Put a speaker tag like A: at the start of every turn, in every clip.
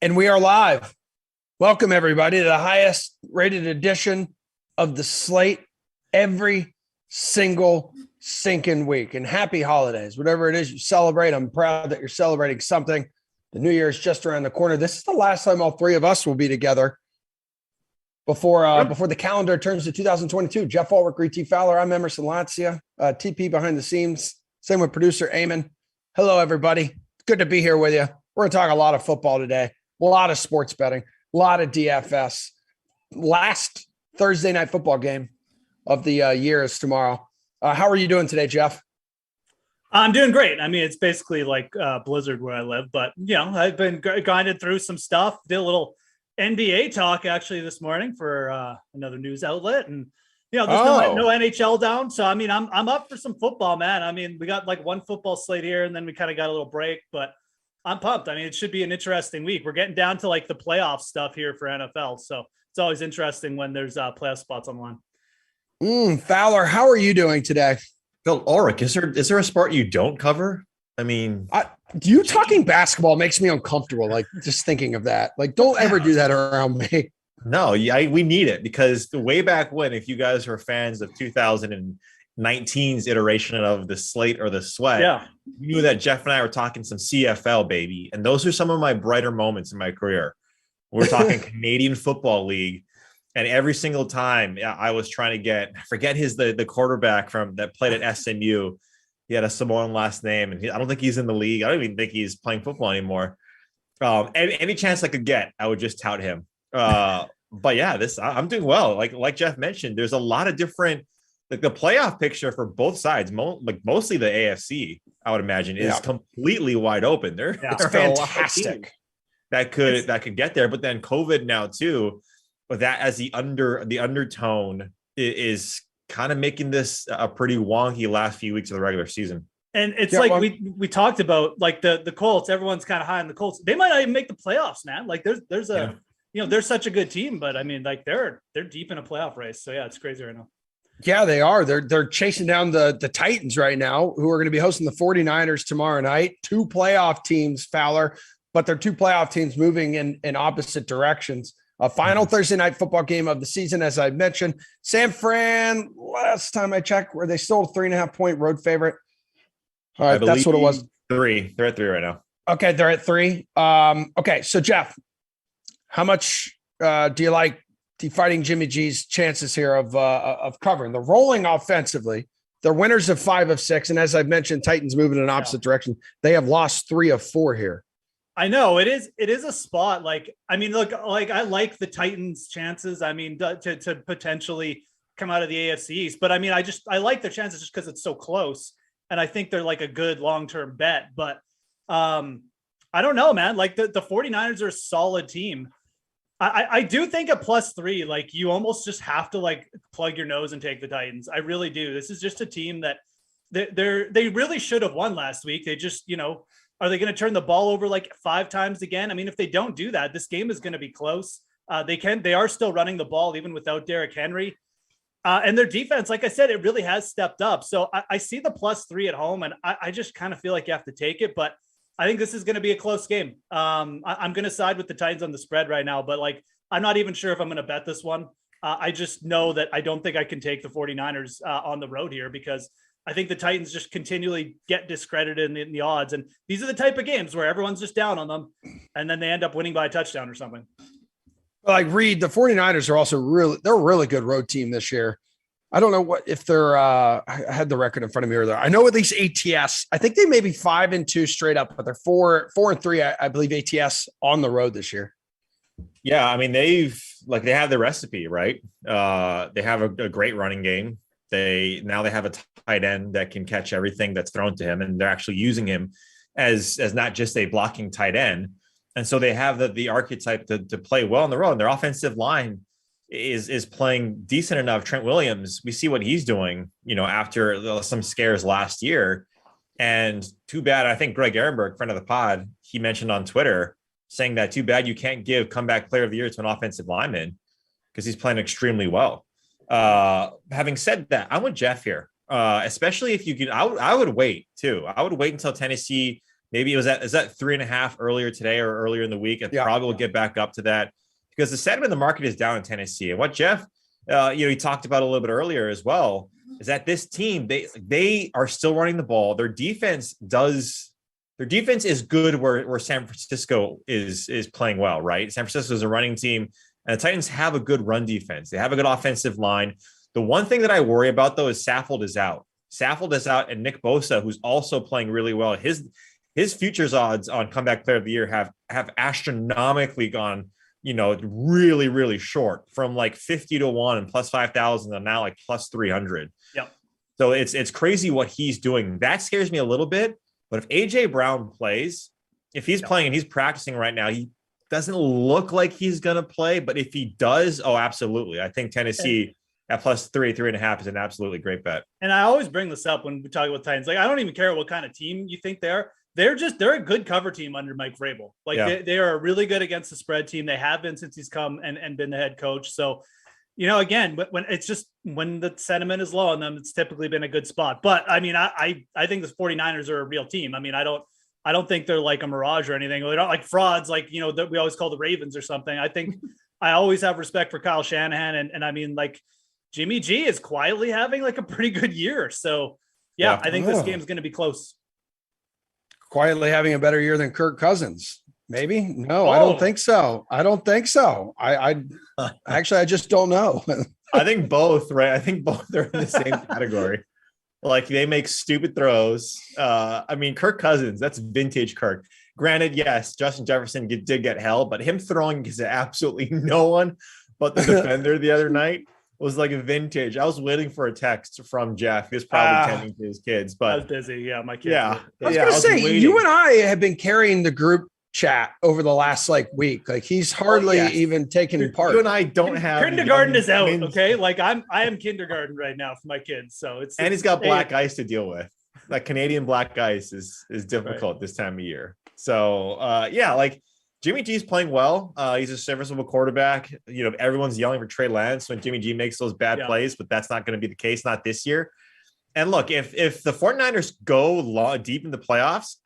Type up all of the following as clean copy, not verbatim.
A: And we are live. Welcome, everybody, to the highest rated edition of the Slate every single sinking week. And happy holidays, whatever it is you celebrate. I'm proud that you're celebrating something. The new year is just around the corner. This is the last time all three of us will be together before the calendar turns to 2022. Jeff Ulrich, T. Fowler. I'm Emerson Latzia, TP behind the scenes. Same with producer Eamon. Hello, everybody. Good to be here with you. We're going to talk a lot of football today. A lot of sports betting, a lot of DFS. Last Thursday night football game of the year is tomorrow. How are you doing today, Jeff?
B: I'm doing great. I mean, it's basically like Blizzard where I live, but I've been grinding through some stuff. Did a little NBA talk actually this morning for another news outlet, and there's no NHL down. So I mean, I'm up for some football, man. I mean, we got like one football slate here, and then we kind of got a little break, but I'm pumped. I mean, it should be an interesting week. We're getting down to like the playoff stuff here for NFL. So it's always interesting when there's playoff spots on the line.
A: Fowler, how are you doing today?
C: Phil Ulrich, is there a sport you don't cover? I mean,
A: you talking basketball makes me uncomfortable. Like just thinking of that, like don't ever do that around me.
C: No, we need it because way back when, if you guys were fans of 2019's iteration of the Slate or the Sweat, you knew that Jeff and I were talking some CFL, baby. And those are some of my brighter moments in my career. We're talking Canadian Football League. And every single time I was trying to get, I forget the quarterback that played at SMU. He had a Samoan last name, and I don't think he's in the league. I don't even think he's playing football anymore. Any chance I could get, I would just tout him. But yeah, I'm doing well. Like Jeff mentioned, there's a lot of different. Like the playoff picture for both sides, mostly the AFC, I would imagine, is completely wide open.
A: It's fantastic.
C: That could get there, but then COVID now too, but that as the undertone is kind of making this a pretty wonky last few weeks of the regular season.
B: And it's we talked about like the Colts. Everyone's kind of high on the Colts. They might not even make the playoffs, man. Like there's they're such a good team, but I mean, like they're deep in a playoff race. So yeah, it's crazy right now.
A: Yeah, they are. They're chasing down the Titans right now, who are going to be hosting the 49ers tomorrow night. Two playoff teams, Fowler, but they're two playoff teams moving in opposite directions. A final Thursday night football game of the season, as I mentioned. San Fran, last time I checked, were they still a 3.5-point road favorite? All right, that's what it was.
C: 3. They're at 3 right now.
A: Okay, they're at 3. Okay, so Jeff, how much do you like Fighting Jimmy G's chances here of covering? They're rolling offensively. They're winners of 5 of 6. And as I've mentioned, Titans moving in an opposite direction. They have lost 3 of 4 here.
B: I know it is a spot. Like, I mean, look, like I like the Titans chances. I mean, to potentially come out of the AFC East, but I mean, I like their chances just because it's so close. And I think they're like a good long-term bet, but I don't know, man. Like the 49ers are a solid team. I do think at +3, like you almost just have to like plug your nose and take the Titans. I really do. This is just a team that they really should have won last week. They just, are they going to turn the ball over like 5 times again? I mean, if they don't do that, this game is going to be close. They are still running the ball even without Derrick Henry. And their defense, like I said, it really has stepped up. So I see the +3 at home, and I just kind of feel like you have to take it. But I think this is going to be a close game. I'm going to side with the Titans on the spread right now, but like I'm not even sure if I'm going to bet this one. I just know that I don't think I can take the 49ers on the road here because I think the Titans just continually get discredited in the odds. And these are the type of games where everyone's just down on them and then they end up winning by a touchdown or something.
A: Like Reed, the 49ers are also they're a really good road team this year. I don't know if they're I had the record in front of me earlier. I know at least ATS. I think they may be 5-2 straight up, but they're 4-3, I believe, ATS on the road this year.
C: Yeah, I mean, they have the recipe, right? They have a great running game. They have a tight end that can catch everything that's thrown to him, and they're actually using him as not just a blocking tight end. And so they have the archetype to play well on the road. And their offensive line is playing decent enough. Trent Williams, we see what he's doing, after some scares last year. And too bad, I think Greg Ehrenberg, friend of the pod, he mentioned on Twitter saying that too bad you can't give comeback player of the year to an offensive lineman because he's playing extremely well. Having said that, I'm with Jeff here, especially if you can. I would wait too. I would wait until Tennessee. Maybe is that 3.5 earlier today or earlier in the week. It probably will get back up to that because the sentiment in the market is down in Tennessee. And what Jeff, he talked about a little bit earlier as well, is that this team they are still running the ball. Their defense is good where San Francisco is playing well, right? San Francisco is a running team. And the Titans have a good run defense. They have a good offensive line. The one thing that I worry about, though, is Saffold is out. And Nick Bosa, who's also playing really well. His futures odds on comeback player of the year have astronomically gone, really, really short from like 50-1 and plus 5,000 and now like plus 300.
B: Yep.
C: So it's crazy what he's doing. That scares me a little bit. But if AJ Brown plays, if he's playing and he's practicing right now, he doesn't look like he's going to play, but if he does, oh, absolutely. I think Tennessee at plus 3.5 is an absolutely great bet.
B: And I always bring this up when we talk about Titans. Like, I don't even care what kind of team you think they are. They're a good cover team under Mike Vrabel. Like they are really good against the spread team. They have been since he's come and been the head coach. So, again, when the sentiment is low on them, it's typically been a good spot. But I mean, I think the 49ers are a real team. I mean, I don't think they're like a mirage or anything. They're not like frauds, like, that we always call the Ravens or something. I think I always have respect for Kyle Shanahan. And I mean, like, Jimmy G is quietly having like a pretty good year. So I think this game's going to be close.
A: Quietly having a better year than Kirk Cousins. Maybe. No, I don't think so. I just don't know.
C: I think both, right? I think both are in the same category. Like, they make stupid throws. I mean, Kirk Cousins, that's vintage Kirk. Granted, yes, Justin Jefferson did get held, but him throwing to absolutely no one but the defender the other night was like a vintage. I was waiting for a text from Jeff. He was probably tending to his kids, but
B: I was busy. Yeah, my kids.
A: Yeah. I was going to say, you and I have been carrying the group chat over the last week. Like, he's hardly even taken part.
C: You and I don't have
B: kindergarten is out. Okay. Like I am kindergarten right now for my kids. So
C: he's got black ice to deal with. Like, Canadian black ice is difficult this time of year. So like, Jimmy G's playing well. He's a serviceable quarterback. Everyone's yelling for Trey Lance when Jimmy G makes those bad plays, but that's not going to be the case, not this year. And look, if the 49ers go deep in the playoffs,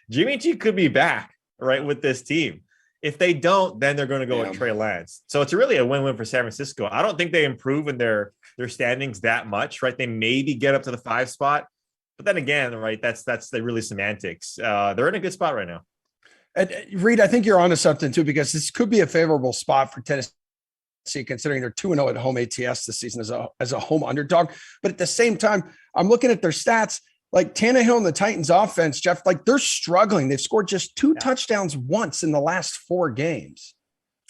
C: Jimmy G could be back, right, with this team. If they don't, then they're going to go with Trey Lance. So it's really a win-win for San Francisco. I don't think they improve in their standings that much, right? They maybe get up to the 5 spot, but then again, right, that's really semantics. They're in a good spot right now.
A: And Reed, I think you're onto something too, because this could be a favorable spot for Tennessee, considering they're 2-0 at home ATS this season as a home underdog. But at the same time, I'm looking at their stats, like Tannehill and the Titans offense, Jeff, like, they're struggling. They've scored just 2 touchdowns once in the last 4 games.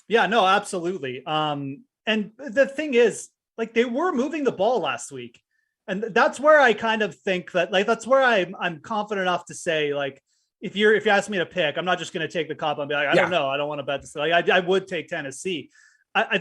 B: Yeah, no, absolutely. And the thing is, like, they were moving the ball last week. And that's where I kind of think that, like, that's where I'm confident enough to say, like, if you ask me to pick, I'm not just going to take the cop and be like, I don't know. I don't want to bet this. Like, I would take Tennessee.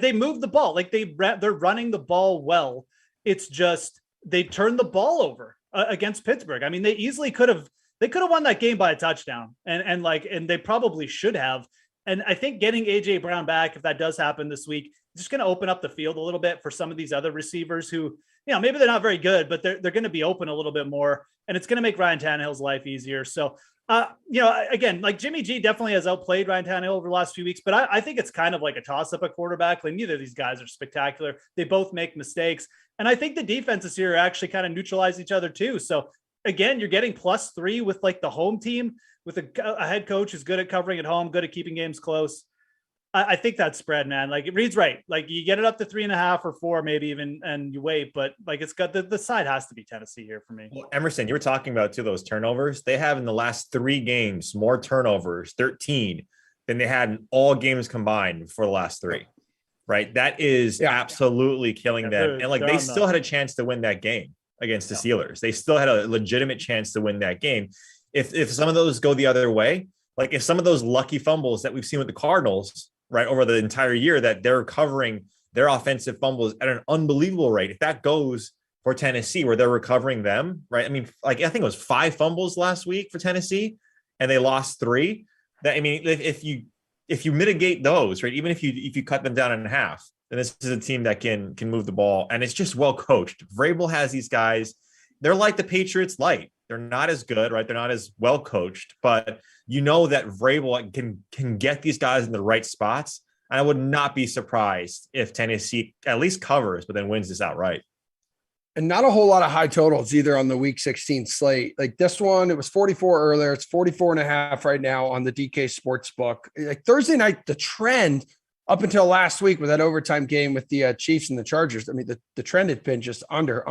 B: They moved the ball. Like, they're running the ball well. It's just, they turned the ball over against Pittsburgh. I mean, they easily could have won that game by a touchdown and they probably should have. And I think getting AJ Brown back, if that does happen this week, is just going to open up the field a little bit for some of these other receivers who, maybe they're not very good, but they're going to be open a little bit more. and it's going to make Ryan Tannehill's life easier. So, again, like Jimmy G definitely has outplayed Ryan Tannehill over the last few weeks, but I think it's kind of like a toss-up at quarterback. Like neither of these guys are spectacular. They both make mistakes. And I think the defenses here actually kind of neutralize each other too. So again, you're getting +3 with like the home team with a head coach who's good at covering at home, good at keeping games close. I think that spread, man, like it reads right. Like you get it up to 3.5 or 4, maybe even, and you wait, but like it's got the side has to be Tennessee here for me.
C: Well, Emerson, you were talking about too, those turnovers. They have in the last 3 games more turnovers, 13, than they had in all games combined for the last 3. Right. That is absolutely killing them. And like they still had a chance to win that game against the Steelers. They still had a legitimate chance to win that game. If some of those go the other way, like if some of those lucky fumbles that we've seen with the Cardinals, right, over the entire year, that they're recovering their offensive fumbles at an unbelievable rate. If that goes for Tennessee, where they're recovering them, right? I mean, like I think it was 5 fumbles last week for Tennessee, and they lost 3. That I mean, if you mitigate those, right, even if you cut them down in half, then this is a team that can move the ball, and it's just well coached. Vrabel has these guys. They're like the Patriots light. They're not as good, right? They're not as well coached, but you know that Vrabel can get these guys in the right spots. And I would not be surprised if Tennessee at least covers, but then wins this outright.
A: And not a whole lot of high totals either on the week 16 slate. Like this one, it was 44 earlier. It's 44.5 right now on the DK Sportsbook. Like Thursday night, the trend up until last week with that overtime game with the Chiefs and the Chargers. I mean, the trend had been just under.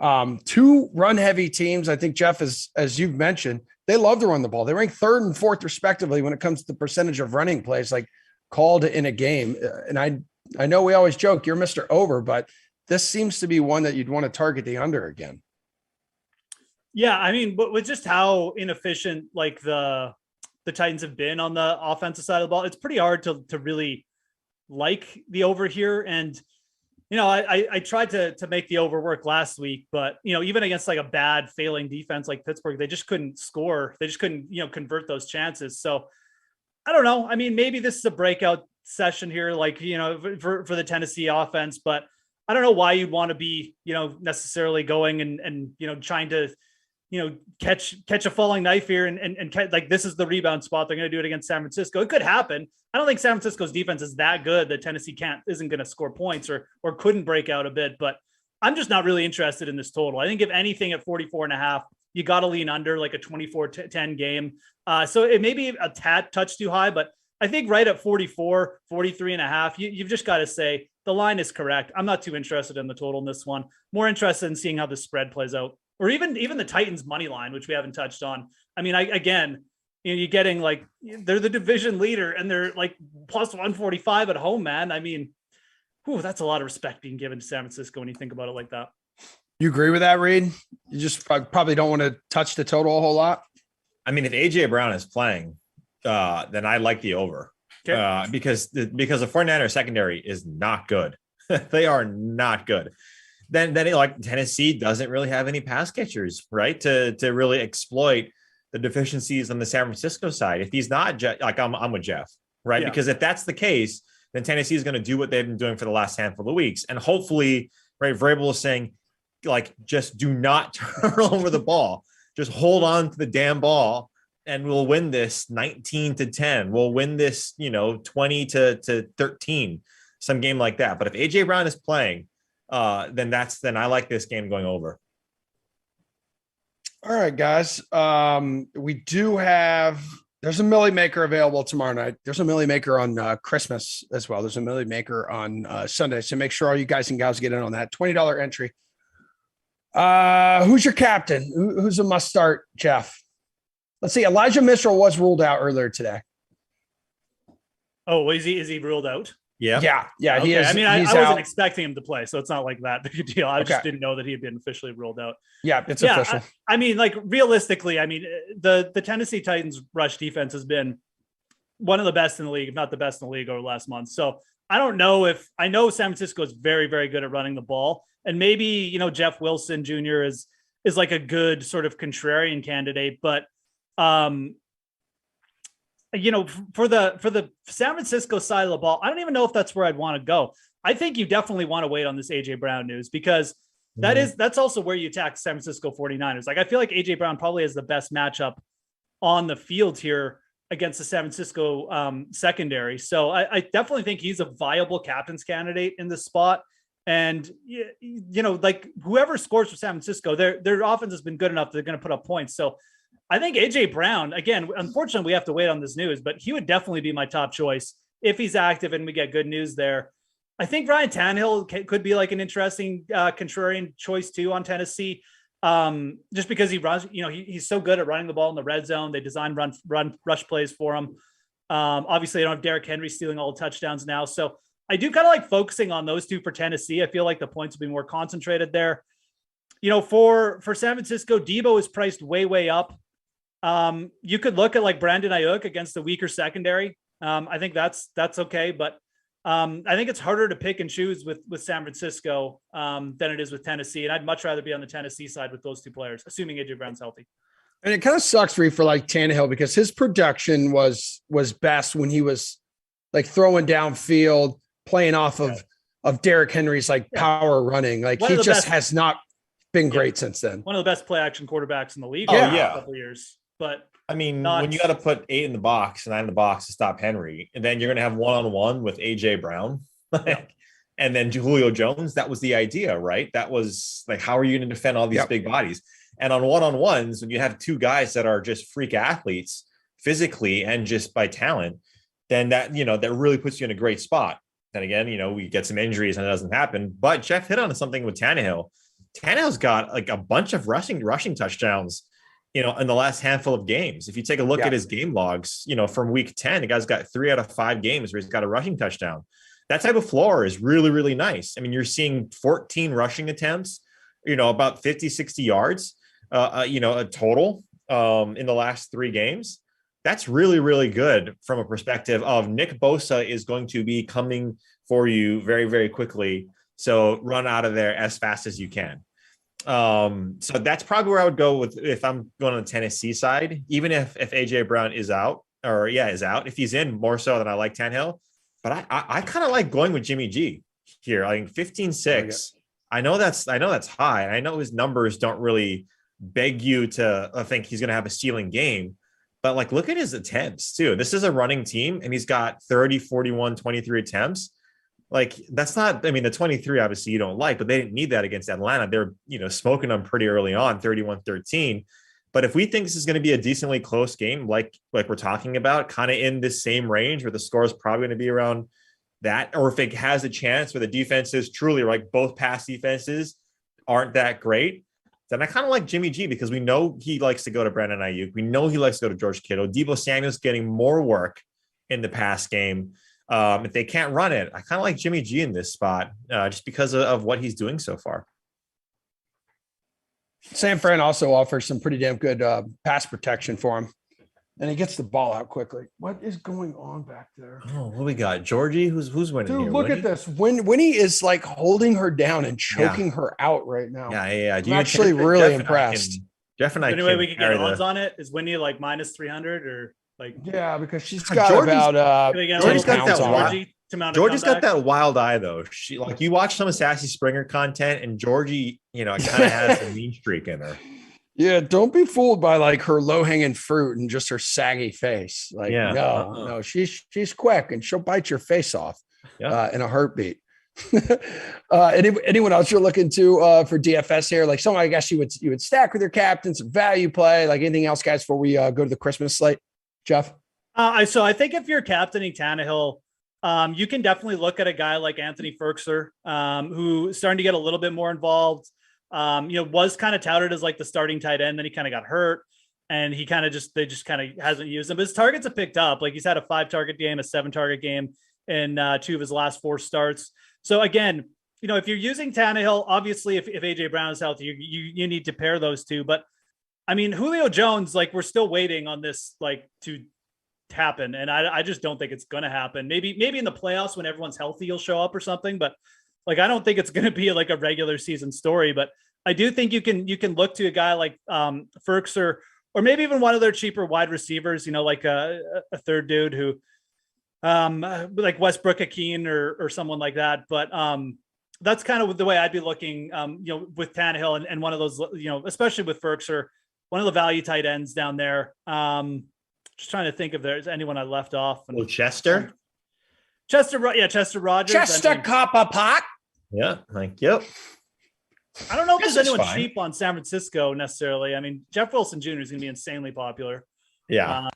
A: 2 run heavy teams. I think Jeff, as you've mentioned, they love to run the ball. They rank 3rd and 4th respectively when it comes to the percentage of running plays like called in a game. And I know we always joke you're Mr. Over, but this seems to be one that you'd want to target the under again.
B: Yeah, I mean, but with just how inefficient like the Titans have been on the offensive side of the ball, it's pretty hard to really like the over here. And I tried to make the over work last week, but even against like a bad failing defense like Pittsburgh, they just couldn't score. They just couldn't, convert those chances. So I don't know. I mean, maybe this is a breakout session here, like, for the Tennessee offense, but I don't know why you'd want to be, necessarily going and trying to, catch a falling knife here and like this is the rebound spot. They're going to do it against San Francisco. It could happen. I don't think San Francisco's defense is that good that Tennessee isn't going to score points or couldn't break out a bit, but I'm just not really interested in this total. I think if anything at 44.5, you got to lean under like a 24-10 game. So it may be a touch too high, but I think right at 43.5, you've just got to say the line is correct. I'm not too interested in the total in this one. More interested in seeing how the spread plays out, or even the Titans money line, which we haven't touched on. I mean, you're getting like they're the division leader and they're like plus 145 at home, man. I mean, that's a lot of respect being given to San Francisco when you think about it like that.
A: You agree with that, Reed? You just probably don't want to touch the total a whole lot.
C: I mean, if AJ Brown is playing, then I like the over. Okay. Because the 49ers secondary is not good. They are not good. Then like Tennessee doesn't really have any pass catchers, right? To really exploit the deficiencies on the San Francisco side. If he's not, like I'm with Jeff, right? Yeah. Because if that's the case, then Tennessee is going to do what they've been doing for the last handful of weeks, and hopefully, right? Vrabel is saying, like, just do not turn over the ball, just hold on to the damn ball, and we'll win this 19-10. We'll win this, 20-13, some game like that. But if AJ Brown is playing, then I like this game going over.
A: All right, guys. There's a Millie Maker available tomorrow night. There's a Millie Maker on Christmas as well. There's a Millie Maker on Sunday. So make sure all you guys and gals get in on that. $20 entry. Who's your captain? Who's a must start, Jeff? Let's see. Elijah Mitchell was ruled out earlier today.
B: Oh, is he ruled out?
A: Yeah.
B: Okay.
A: He is.
B: I mean, I wasn't expecting him to play, so it's not like that big a deal. I just didn't know that he had been officially ruled out.
A: Yeah, it's official.
B: I mean, like realistically, I mean, the Tennessee Titans rush defense has been one of the best in the league, if not the best in the league over the last month. So I don't know I know San Francisco is very, very good at running the ball, and maybe Jeff Wilson Jr. is like a good sort of contrarian candidate, but for the San Francisco side of the ball, I don't even know if that's where I'd want to go. I think you definitely want to wait on this AJ Brown news because that's also where you attack San Francisco 49ers. Like, I feel like AJ Brown probably has the best matchup on the field here against the San Francisco secondary. So I definitely think he's a viable captain's candidate in this spot. And, like whoever scores for San Francisco, their offense has been good enough that they're going to put up points. So I think AJ Brown, again, unfortunately, we have to wait on this news, but he would definitely be my top choice if he's active and we get good news there. I think Ryan Tannehill could be like an interesting contrarian choice too on Tennessee. Just because he runs, he's so good at running the ball in the red zone. They design run rush plays for him. Obviously, they don't have Derrick Henry stealing all the touchdowns now. So I do kind of like focusing on those two for Tennessee. I feel like the points will be more concentrated there. For San Francisco, Debo is priced way, way up. You could look at like Brandon Ayuk against the weaker secondary. I think that's okay, but I think it's harder to pick and choose with San Francisco than it is with Tennessee. And I'd much rather be on the Tennessee side with those two players, assuming AJ Brown's healthy.
A: And it kind of sucks for like Tannehill because his production was best when he was like throwing downfield, playing off of Derrick Henry's power running. Like he just has not been great since then.
B: One of the best play action quarterbacks in the league.
C: Oh, yeah.
B: A couple of years, but
C: I mean, when you got to put 8 in the box, 9 in the box to stop Henry, and then you're going to have one-on-one with AJ Brown, and then Julio Jones. That was the idea, right? That was like, how are you going to defend all these big bodies? And on one-on-ones, when you have two guys that are just freak athletes physically and just by talent, then that really puts you in a great spot. Then again, we get some injuries and it doesn't happen. But Jeff hit on something with Tannehill. Tannehill's got like a bunch of rushing touchdowns, in the last handful of games. If you take a look at his game logs, from week 10, the guy's got 3 out of 5 games where he's got a rushing touchdown. That type of floor is really, really nice. I mean, you're seeing 14 rushing attempts, about 50, 60 yards, a total in the last 3 games. That's really, really good from a perspective of Nick Bosa is going to be coming for you very, very quickly. So run out of there as fast as you can. So that's probably where I would go with if I'm going on the Tennessee side, even if AJ Brown is out if he's in more so than I like Tannehill, but I kind of like going with Jimmy G here. I think 15-6. I know that's high. And I know his numbers don't really beg you to think he's going to have a ceiling game, but like, look at his attempts too. This is a running team and he's got 30, 41, 23 attempts. Like that's not, the 23 obviously you don't like, but they didn't need that against Atlanta. They're, smoking them pretty early on, 31-13. But if we think this is going to be a decently close game, like we're talking about, kind of in this same range where the score is probably going to be around that, or if it has a chance where the defense is truly like both pass defenses aren't that great, then I kind of like Jimmy G because we know he likes to go to Brandon Ayuk. We know he likes to go to George Kittle. Deebo Samuel's getting more work in the pass game. If they can't run it, I kind of like Jimmy G in this spot just because of what he's doing so far.
A: San Fran also offers some pretty damn good pass protection for him. And he gets the ball out quickly. What is going on back there?
C: Oh, what we got? Georgie, who's winning
A: Dude,
C: here?
A: Look at this. Winnie is like holding her down and choking her out right now.
C: Yeah.
A: I'm actually really impressed.
C: Jeff and I
B: anyway, we can get odds on it. Is Winnie like minus 300 or like?
A: Yeah, because she's got about
C: Georgie's got that wild eye though. She like you watch some of Sassy Springer content and Georgie, kind of has a mean streak in her.
A: Yeah, don't be fooled by like her low-hanging fruit and just her saggy face. Like, no, she's quick and she'll bite your face off in a heartbeat. Anyone else you're looking to for DFS here? Like someone I guess you would stack with your captain, some value play, like anything else, guys, before we go to the Christmas slate, Jeff?
B: So I think if you're captaining Tannehill, you can definitely look at a guy like Anthony Ferkser, who's starting to get a little bit more involved. Was kind of touted as like the starting tight end. Then he kind of got hurt and he they just kind of hasn't used him, but his targets have picked up. Like he's had a 5-target game, a 7-target game in 2 of his last 4 starts. So again, if you're using Tannehill, obviously if AJ Brown is healthy, you need to pair those two. But I mean, Julio Jones, like we're still waiting on this, like to happen. And I just don't think it's going to happen. Maybe in the playoffs when everyone's healthy, he'll show up or something, but like, I don't think it's going to be like a regular season story, but I do think you can look to a guy like Ferkser or maybe even one of their cheaper wide receivers, like a third dude who like Westbrook Akeen or someone like that. But that's kind of the way I'd be looking, with Tannehill and one of those, especially with Ferkser, one of the value tight ends down there. Just trying to think if there's anyone I left off.
C: And Chester
B: Rogers.
A: Chester Copper Pot.
C: Yeah, yep.
B: I don't know if there's anyone cheap on San Francisco necessarily. I mean, Jeff Wilson Jr. is going to be insanely popular.
C: Yeah.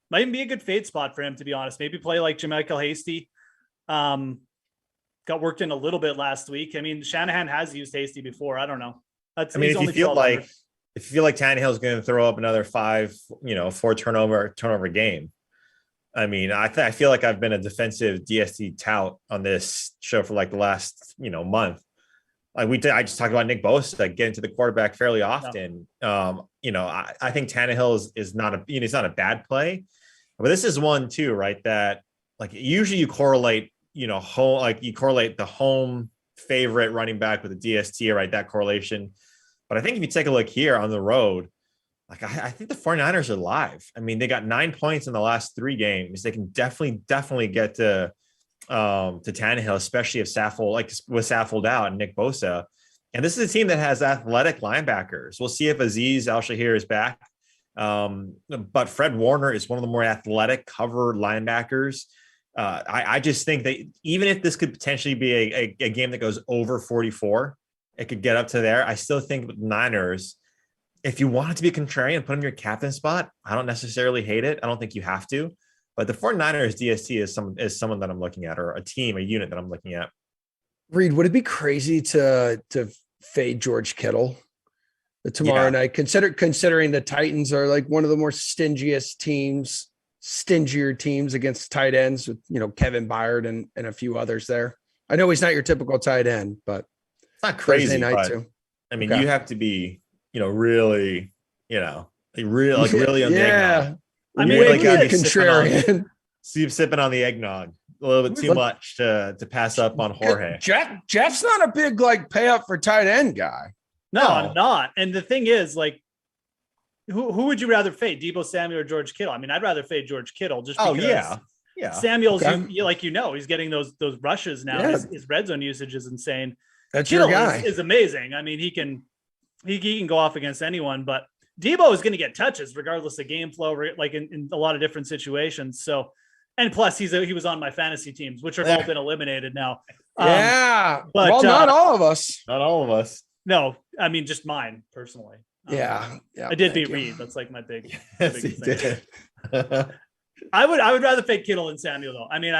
B: Might even be a good fade spot for him, to be honest. Maybe play like Jermichael Hasty. Got worked in a little bit last week. I mean, Shanahan has used Hasty before. I don't know.
C: If you feel like Tannehill is going to throw up another 4 turnover game, I mean, I feel like I've been a defensive DST tout on this show for like the last, month. I just talked about Nick Bosa getting to the quarterback fairly often. No. I think Tannehill is not he's not a bad play, but this is one too, right? That like usually you correlate, the home favorite running back with the DST, right? That correlation. But I think if you take a look here on the road, like I think the 49ers are live. I mean, they got 9 points in the last 3 games. They can definitely get to Tannehill, especially if Saffold out and Nick Bosa. And this is a team that has athletic linebackers. We'll see if Azeez Al-Shahir is back. But Fred Warner is one of the more athletic cover linebackers. I just think that even if this could potentially be a game that goes over 44, it could get up to there. I still think with Niners, if you want it to be a contrarian, put him in your captain spot. I don't necessarily hate it. I don't think you have to. But the 49ers DST is someone that I'm looking at, or a unit that I'm looking at.
A: Reed, would it be crazy to fade George Kittle tomorrow night? Considering the Titans are like one of the more stingier teams against tight ends with Kevin Byard and a few others there. I know he's not your typical tight end, but
C: it's not crazy.
A: Night too.
C: I mean, you have to be, really on the eggnog.
B: I mean,
C: really got to be
A: contrarian.
C: Sipping on the eggnog a little bit too much to pass up on Jorge.
A: Jeff's not a big pay up for tight end guy.
B: No, I'm not. And the thing is, who would you rather fade, Deebo Samuel or George Kittle? I mean, I'd rather fade George Kittle just because. Yeah. Samuel's, he's getting those rushes now. Yeah. His red zone usage is insane.
A: That's
B: Kittle
A: your guy.
B: Is amazing. I mean, he can go off against anyone, but Deebo is going to get touches regardless of game flow, like in a lot of different situations. So, and plus he was on my fantasy teams, which have all been eliminated now.
A: But not all of us.
C: Not all of us.
B: No, I mean just mine personally.
A: Yeah.
B: I did beat Reed. That's like my big
C: thing.
B: Did. I would rather fade Kittle than Samuel though. I mean,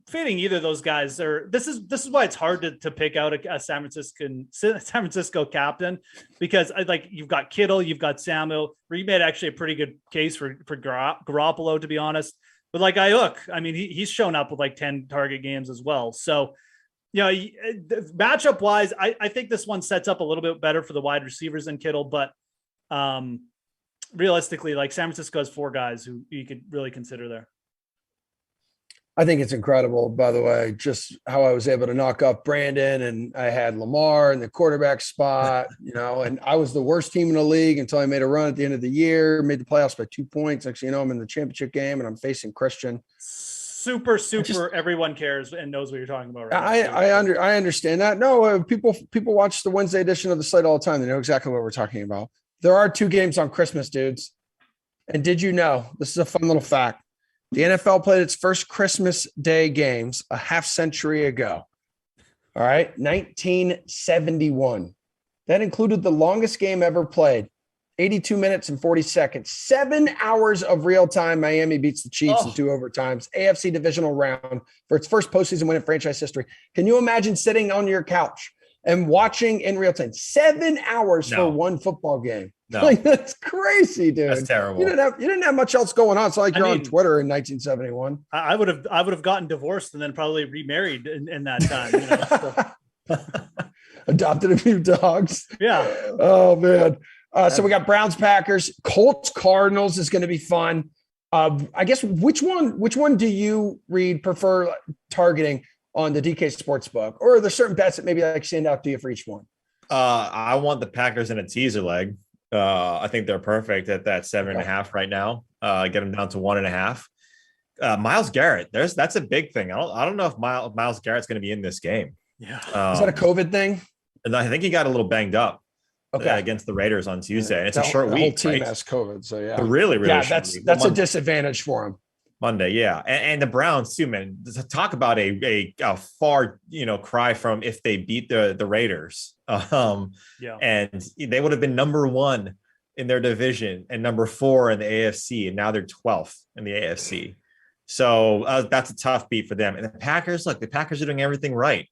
B: fading either of those guys this is why it's hard to pick out a San Francisco captain, because you've got Kittle, you've got Samuel. Reed made actually a pretty good case for Garoppolo, to be honest. But Ayuk, I mean, he's shown up with 10 target games as well. So, matchup wise, I think this one sets up a little bit better for the wide receivers than Kittle, but realistically, San Francisco has 4 guys who you could really consider there.
A: I think it's incredible, by the way, just how I was able to knock up Brandon, and I had Lamar in the quarterback spot, and I was the worst team in the league until I made a run at the end of the year, made the playoffs by 2 points. Actually, I'm in the championship game and I'm facing Christian.
B: Super. Everyone cares and knows what you're talking about.
A: Right? I understand that. No, people watch the Wednesday edition of the Slate all the time. They know exactly what we're talking about. There are 2 games on Christmas, dudes. And did you know, this is a fun little fact, the NFL played its first Christmas Day games a half century ago. All right, 1971. That included the longest game ever played, 82 minutes and 40 seconds, 7 hours of real time. Miami beats the Chiefs in 2 overtimes, AFC divisional round for its first postseason win in franchise history. Can you imagine sitting on your couch and watching in real time 7 hours for one football game?
C: No.
A: That's crazy, dude.
C: That's terrible.
A: You didn't have much else going on. It's you're on Twitter in 1971.
B: I would have gotten divorced and then probably remarried in that time.
A: Adopted a few dogs.
B: Yeah.
A: Oh man. So we got Browns, Packers, Colts, Cardinals is going to be fun. I guess which one do you, Reed, prefer targeting on the DK Sportsbook, or are there certain bets that maybe stand out to you for each one?
C: I want the Packers in a teaser leg. I think they're perfect at that 7.5 right now. Get them down to 1.5. Myles Garrett. That's a big thing. I don't know if Myles Garrett's going to be in this game.
B: Yeah.
A: Is that a COVID thing?
C: And I think he got a little banged up against the Raiders on Tuesday. It's a short week.
A: The whole team
C: right?
A: has COVID, so yeah.
C: A really
A: that's a disadvantage for him.
C: Monday, yeah, and the Browns too, man. Talk about a far cry from if they beat the Raiders. And they would have been number 1 in their division and number 4 in the AFC, and now they're 12th in the AFC. So that's a tough beat for them. And the Packers, look, the Packers are doing everything right.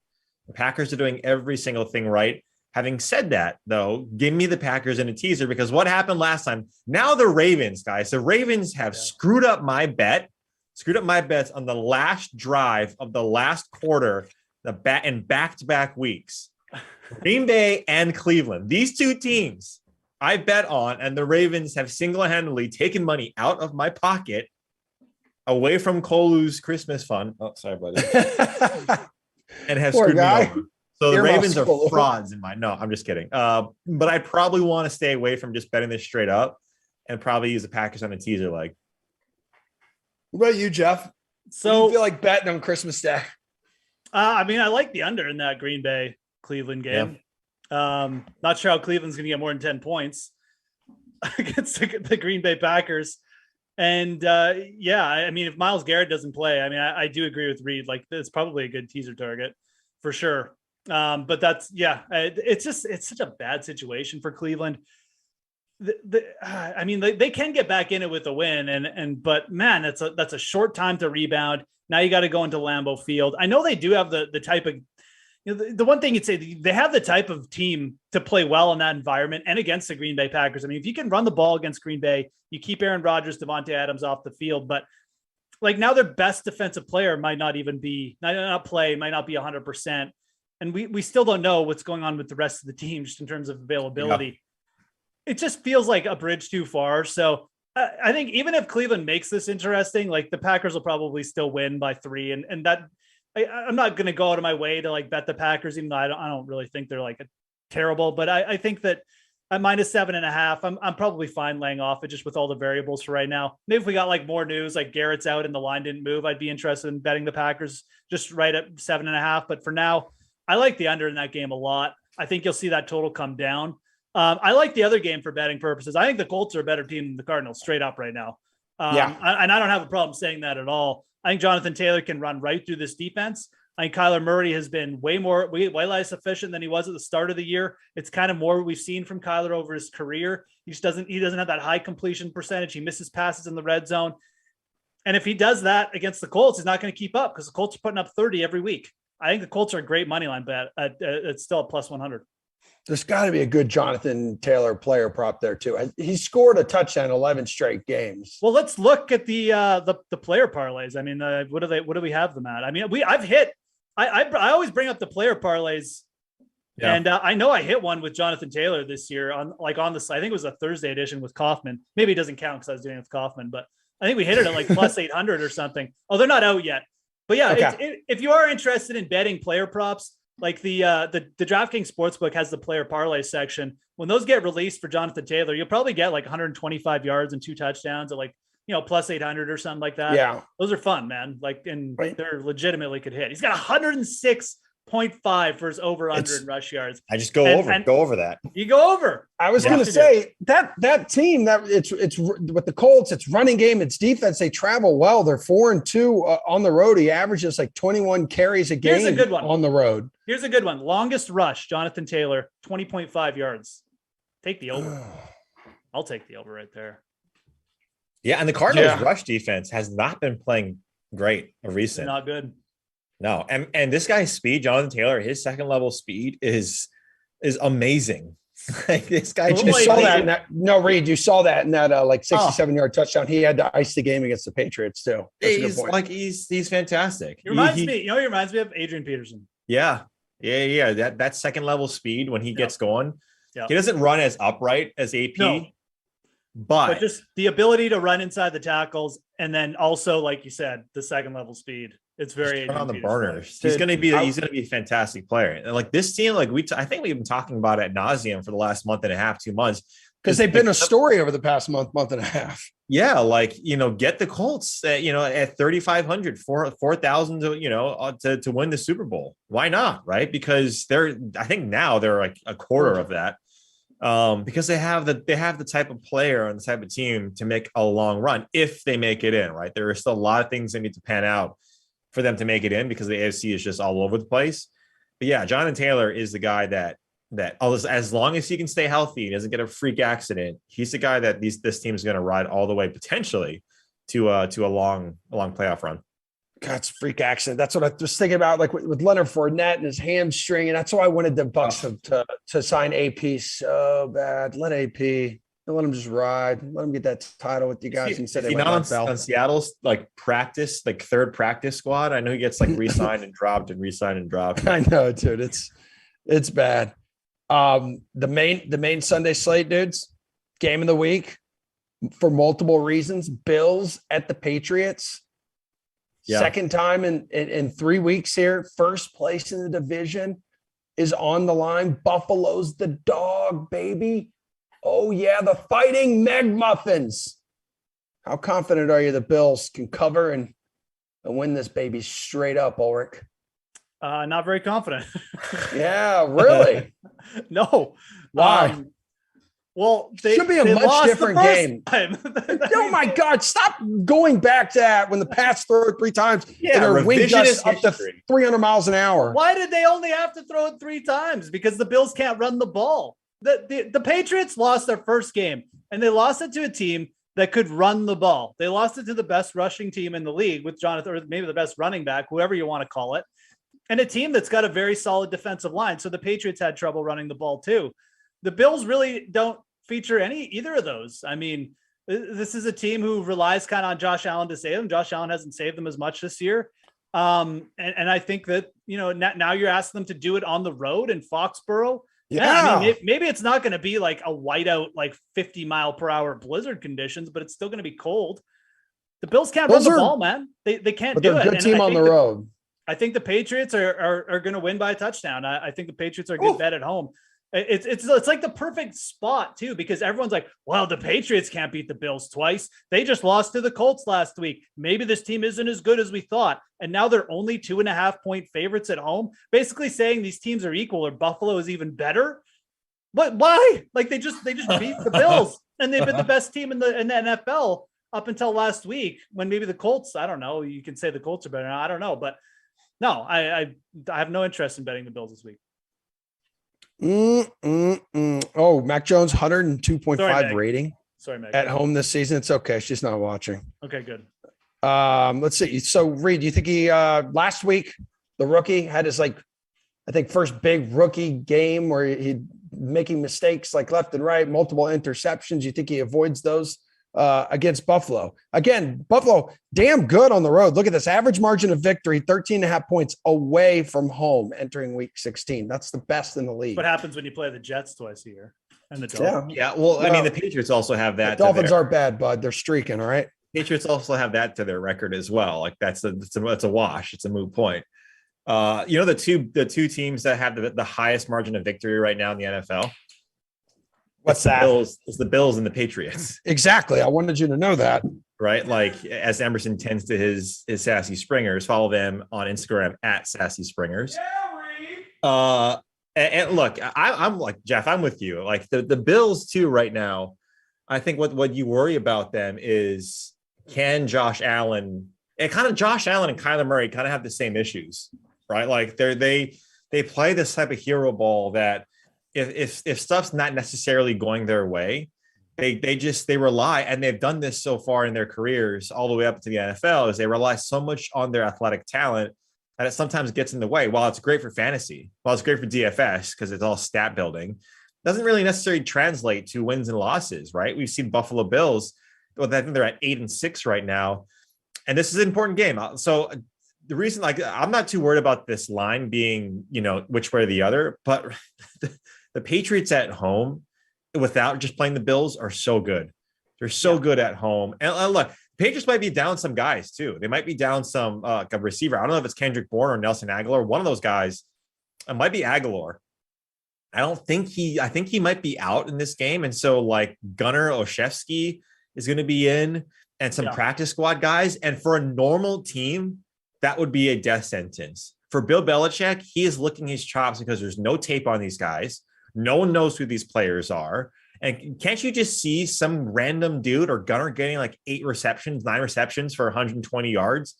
C: The Packers are doing every single thing right. Having said that, though, give me the Packers in a teaser, because what happened last time? Now the Ravens, guys, the Ravens have screwed up my bets on the last drive of the last quarter, in back-to-back weeks. Green Bay and Cleveland. These two teams I bet on, and the Ravens have single-handedly taken money out of my pocket away from Kolu's Christmas fund. Oh, sorry, buddy. And have screwed me over. So the Ravens are frauds in my. No, I'm just kidding. But I probably want to stay away from just betting this straight up, and probably use the Packers on a teaser leg.
A: What about you, Jeff? So do you feel like betting on Christmas Day?
B: I mean, I like the under in that Green Bay Cleveland game. Yeah. Not sure how Cleveland's going to get more than 10 points against the Green Bay Packers. And I mean, if Myles Garrett doesn't play, I mean, I do agree with Reed. Like, it's probably a good teaser target for sure. But it's such a bad situation for Cleveland. I mean, they can get back in it with a win, but man, that's a short time to rebound. Now you got to go into Lambeau Field. I know they do have the type of, the one thing you'd say, they have the type of team to play well in that environment and against the Green Bay Packers. I mean, if you can run the ball against Green Bay, you keep Aaron Rodgers, Devontae Adams off the field, but like now their best defensive player might not be 100%. And we still don't know what's going on with the rest of the team just in terms of availability. Yeah. It just feels like a bridge too far. So I think even if Cleveland makes this interesting, like the Packers will probably still win by 3. And that I'm not going to go out of my way to like bet the Packers, even though I don't really think they're like terrible, but I think that at -7.5, I'm probably fine laying off it just with all the variables for right now. Maybe if we got like more news, like Garrett's out and the line didn't move, I'd be interested in betting the Packers just right at 7.5. But for now, I like the under in that game a lot. I think you'll see that total come down. I like the other game for betting purposes. I think the Colts are a better team than the Cardinals straight up right now. And I don't have a problem saying that at all. I think Jonathan Taylor can run right through this defense. I think Kyler Murray has been way less efficient than he was at the start of the year. It's kind of more what we've seen from Kyler over his career. He doesn't have that high completion percentage. He misses passes in the red zone. And if he does that against the Colts, he's not going to keep up because the Colts are putting up 30 every week. I think the Colts are a great money line bet. It's still at +100.
A: There's got to be a good Jonathan Taylor player prop there too. He scored a touchdown 11 straight games.
B: Well, let's look at the player parlays. I mean, what do we have them at? I mean, I always bring up the player parlays, and I know I hit one with Jonathan Taylor this year on the I think it was a Thursday edition with Kaufman. Maybe it doesn't count because I was doing it with Kaufman, but I think we hit it at like +800 or something. Oh, they're not out yet. But yeah, okay. If you are interested in betting player props, like the DraftKings Sportsbook has the player parlay section. When those get released for Jonathan Taylor, you'll probably get like 125 yards and 2 touchdowns at like, +800 or something like that. Yeah. Those are fun, man. Like, and they're legitimately could hit. He's got 106.5 for his over/under in rush yards.
C: I just go over that.
B: You go over.
A: I was going to say that team that it's with the Colts, it's running game, it's defense. They travel well. They're 4-2 on the road. He averages like 21 carries a game.
B: Here's a good one
A: on the road.
B: Here's a good one. Longest rush, Jonathan Taylor, 20.5 yards. Take the over. I'll take the over right there.
C: Yeah, and the Cardinals' rush defense has not been playing great of recent.
B: Not good.
C: No, and this guy's speed, Jonathan Taylor, his second level speed is amazing. Like this guy,
A: you saw that. Reed, you saw that in that 67-yard touchdown. He had to ice the game against the Patriots too. That's a good point.
C: He's fantastic.
B: He reminds me. He reminds me of Adrian Peterson.
C: Yeah. That second level speed when he gets going. Yeah. He doesn't run as upright as AP.
B: No. But just the ability to run inside the tackles, and then also, like you said, the second level speed. It's very
C: on the burners. He's going to be a fantastic player. And like this team, like I think we've been talking about it ad nauseum for the last month and a half, 2 months.
A: because they've been a story over the past month and a half.
C: Yeah, like, get the Colts at, at 3,500, 4,000 to win the Super Bowl. Why not? Right? Because I think now they're like a quarter of that. Because they have the type of player and the type of team to make a long run if they make it in, right? There are still a lot of things that need to pan out for them to make it in because the AFC is just all over the place. But yeah, Jonathan Taylor is the guy that as long as he can stay healthy and doesn't get a freak accident, he's the guy that this team is going to ride all the way potentially to a long playoff run.
A: God, it's a freak accident. That's what I was thinking about, like with Leonard Fournette and his hamstring, and that's why I wanted the Bucks to sign AP so bad. Let AP, let him just ride. Let him get that title with you guys instead of
C: on Seattle's third practice squad. I know he gets like re-signed and dropped and re-signed and dropped.
A: I know, dude. It's bad. The main Sunday slate, dudes. Game of the week for multiple reasons. Bills at the Patriots. Yeah. Second time in 3 weeks here. First place in the division is on the line. Buffalo's the dog, baby. Oh, yeah, the Fighting Meg Muffins. How confident are you the Bills can cover and win this baby straight up, Ulrich?
B: Not very confident.
A: Yeah, really?
B: No.
A: Why?
B: Well,
A: they should be a much different game. Oh my God! Stop going back to that when the Pats throw it 3 times.
C: Yeah,
A: and their wind gusts up to 300 miles an hour.
B: Why did they only have to throw it 3 times? Because the Bills can't run the ball. The Patriots lost their first game, and they lost it to a team that could run the ball. They lost it to the best rushing team in the league with Jonathan, or maybe the best running back, whoever you want to call it, and a team that's got a very solid defensive line. So the Patriots had trouble running the ball too. The Bills really don't feature either of those. I mean, this is a team who relies kind of on Josh Allen to save them. Josh Allen hasn't saved them as much this year. And I think that, now you're asking them to do it on the road in Foxborough.
A: Yeah.
B: I mean, maybe it's not going to be like a whiteout, like 50-mile-per-hour blizzard conditions, but it's still going to be cold. The Bills can't run the ball, man. They can't do it.
A: Good team on the road.
B: I think the Patriots are going to win by a touchdown. I think the Patriots are a good bet at home. It's like the perfect spot too, because everyone's like, well, the Patriots can't beat the Bills twice. They just lost to the Colts last week. Maybe this team isn't as good as we thought. And now they're only 2.5-point favorites at home, basically saying these teams are equal or Buffalo is even better. But why? Like they just beat the Bills and they've been the best team in the NFL up until last week when maybe the Colts, I don't know. You can say the Colts are better now. I don't know, but no, I have no interest in betting the Bills this week.
A: Oh, Mac Jones, 102.5 rating.
B: Sorry, Meg.
A: At home this season. It's okay. She's not watching.
B: Okay, good.
A: Let's see. So, Reed, do you think he last week the rookie had his first big rookie game where he making mistakes like left and right, multiple interceptions? You think he avoids those against Buffalo? Again, Buffalo damn good on the road. Look at this average margin of victory, 13.5 points away from home entering week 16. That's the best in the league.
B: What happens when you play the Jets twice a year and the Dolphins?
C: Yeah. Well, I mean, the Patriots also have that.
A: The Dolphins are bad, bud. They're streaking. All right.
C: Patriots also have that to their record as well. Like it's a wash. It's a moot point. The two teams that have the highest margin of victory right now in the NFL.
A: What's that?
C: It's the Bills and the Patriots.
A: Exactly. I wanted you to know that.
C: Right. Like as Emerson tends to his Sassy Springers, follow them on Instagram at Sassy Springers. And look, I'm like, Jeff, I'm with you. Like the Bills too right now. I think what you worry about them is can Josh Allen and Kyler Murray kind of have the same issues, right? Like they play this type of hero ball that if stuff's not necessarily going their way, they rely, and they've done this so far in their careers all the way up to the NFL, is they rely so much on their athletic talent that it sometimes gets in the way. While it's great for fantasy, while it's great for DFS because it's all stat building, doesn't really necessarily translate to wins and losses, right? We've seen Buffalo Bills, well, I think they're at 8-6 right now, and this is an important game. So the reason, I'm not too worried about this line being, which way or the other, but the Patriots at home, without just playing the Bills, are so good. They're so good at home. And look, Patriots might be down some guys too. They might be down some a receiver. I don't know if it's Kendrick Bourne or Nelson Aguilar. One of those guys, it might be Aguilar. I think he might be out in this game. And so like Gunnar Olszewski is going to be in and some practice squad guys. And for a normal team, that would be a death sentence. For Bill Belichick, he is licking his chops because there's no tape on these guys. No one knows who these players are. And can't you just see some random dude or Gunnar getting like 9 receptions for 120 yards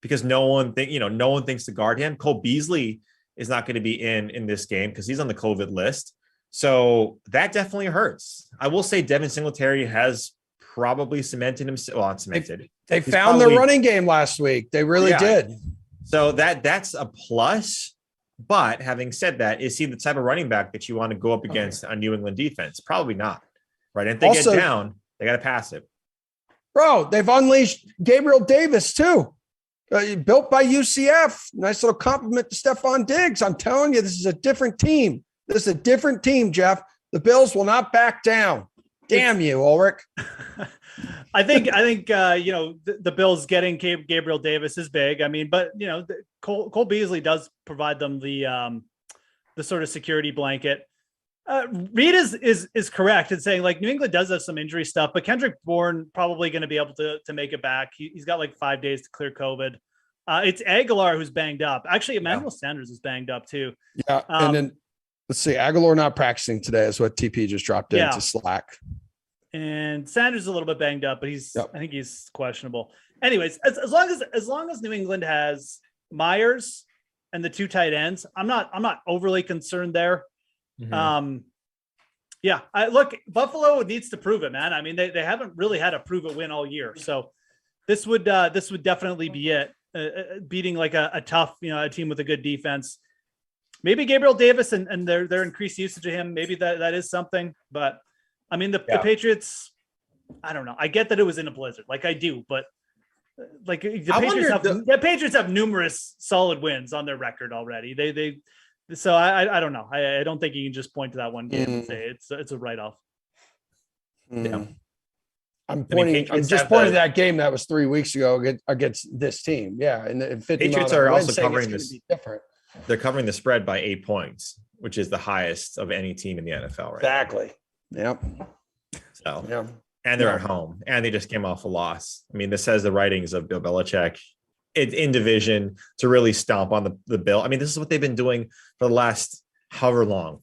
C: because no one thinks to guard him. Cole Beasley is not going to be in this game because he's on the COVID list. So that definitely hurts. I will say Devin Singletary has probably cemented himself. Well, not cemented.
A: They found their running game last week. They really did.
C: So that's a plus. But having said that, is he the type of running back that you want to go up against a New England defense? Probably not. Right. And if they get down, they got to pass it.
A: Bro, they've unleashed Gabriel Davis too. Built by UCF. Nice little compliment to Stephon Diggs. I'm telling you, this is a different team. This is a different team, Jeff. The Bills will not back down. Damn you, Ulrich.
B: I think the Bills getting Gabriel Davis is big. I mean, but Cole Beasley does provide them the sort of security blanket. Reed is correct in saying like New England does have some injury stuff, but Kendrick Bourne probably going to be able to make it back. He's got like 5 days to clear COVID. It's Aguilar who's banged up. Actually, Emmanuel Sanders is banged up too.
A: Yeah, and then let's see, Aguilar not practicing today is what TP just dropped into Slack.
B: And Sanders is a little bit banged up, but I think he's questionable. Anyways, as long as New England has Myers and the 2 tight ends, I'm not overly concerned there. Mm-hmm. Look, Buffalo needs to prove it, man. I mean, they haven't really had a prove it win all year, so this would definitely be it. Beating like a tough, a team with a good defense. Maybe Gabriel Davis and their increased usage of him. Maybe that is something, but I mean, the Patriots, I don't know. I get that it was in a blizzard, like I do, but like the Patriots have numerous solid wins on their record already. So I don't know. I don't think you can just point to that one game and say it's a write-off.
A: Yeah. I'm just pointing to that game that was 3 weeks ago against this team. Yeah. And the
C: Patriots are also covering this. Different. They're covering the spread by 8 points, which is the highest of any team in the NFL, right?
A: Exactly. Yep.
C: So, and they're at home and they just came off a loss. I mean, this says the writings of Bill Belichick in division to really stomp on the Bill. I mean, this is what they've been doing for the last however long.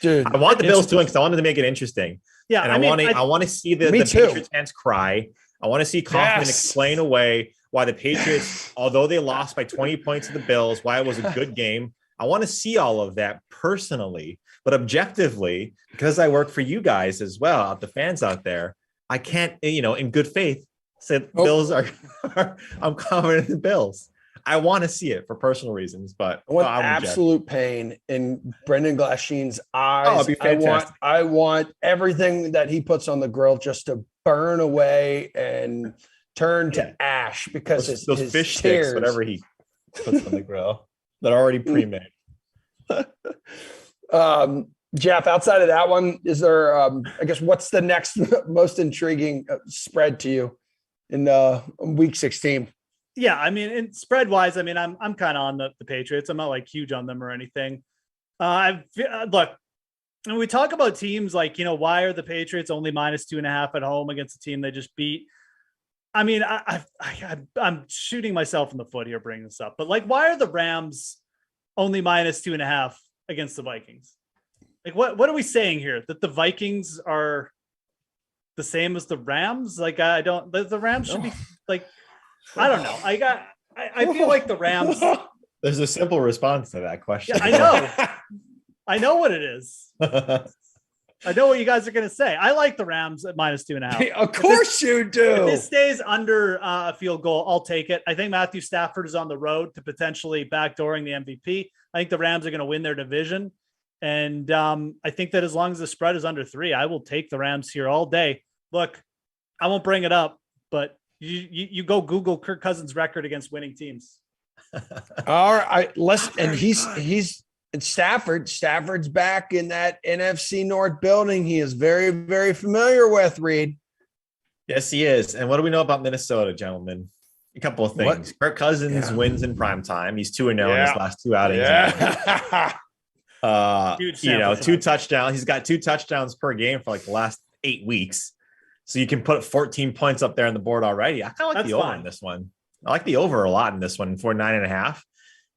C: Dude, I want the Bills to win because I wanted to make it interesting. Yeah. And I want to see the Patriots fans cry. I want to see Kaufman explain away why the Patriots, although they lost by 20 points to the Bills, why it was a good game. I want to see all of that personally, but objectively, because I work for you guys as well, the fans out there, I can't, in good faith, say Bills are I'm confident in the Bills. I want to see it for personal reasons, but
A: I want absolute pain in Brendan Glasheen's eyes.
C: Oh, it'd be fantastic.
A: I want everything that he puts on the grill just to burn away and turn to ash because
C: those fish sticks, whatever he puts on the grill, that are already pre-made.
A: Jeff, outside of that one, is there? I guess what's the next most intriguing spread to you in week 16?
B: Yeah, I mean, in spread wise, I mean, I'm kind of on the Patriots. I'm not like huge on them or anything. Look, when we talk about teams like, why are the Patriots only -2.5 at home against a team they just beat? I mean, I'm shooting myself in the foot here bringing this up, but like, why are the Rams only -2.5 against the Vikings? Like, what are we saying here? That the Vikings are the same as the Rams? Like, the Rams should be like, I don't know. I feel like the Rams.
C: There's a simple response to that question.
B: Yeah, I know. I know what it is. I know what you guys are going to say. I like the Rams at -2.5.
A: Of course you do.
B: If this stays under a field goal, I'll take it. I think Matthew Stafford is on the road to potentially backdooring the MVP. I think the Rams are going to win their division. And I think that as long as the spread is under 3, I will take the Rams here all day. Look, I won't bring it up, but you go Google Kirk Cousins' record against winning teams.
A: All right. And he's and Stafford's back in that NFC North building. He is very, very familiar with, Reed.
C: Yes, he is. And what do we know about Minnesota, gentlemen? A couple of things. Kirk Cousins wins in prime time. He's 2-0 in his last 2 outings. Yeah.
B: Huge
C: You know,
B: sample
C: two
B: size.
C: touchdowns. He's got 2 touchdowns per game for like the last 8 weeks. So you can put 14 points up there on the board already. I kind of like
B: That's
C: the over
B: fine.
C: in this one. I like the over a lot in this one for 9.5.